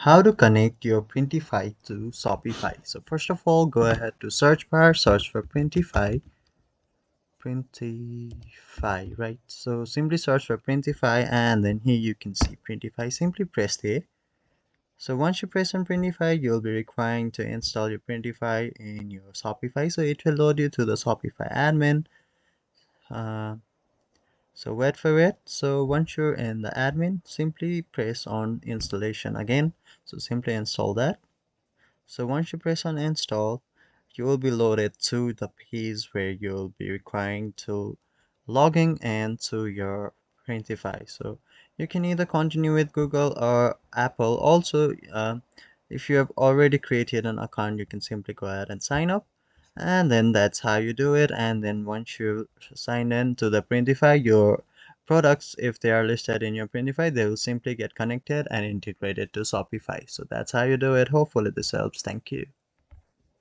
How to connect your Printify to Shopify. So first of all, go ahead to search bar, search for Printify, right? So simply search for Printify, and then here you can see Printify. Simply press there. So once you press on Printify, you'll be requiring to install your Printify in your Shopify. So it will load you to the Shopify admin. Uh, so wait for it. So once you're in the admin, simply press on installation again. So simply install that. So once you press on install, you will be loaded to the page where you'll be requiring to logging into your Printify. So you can either continue with Google or Apple. Also, if you have already created an account, you can simply go ahead and sign up. And then that's how you do it. And then once you sign in to the Printify, your products, if they are listed in your Printify, they will simply get connected and integrated to Shopify. So that's how you do it. Hopefully this helps. Thank you.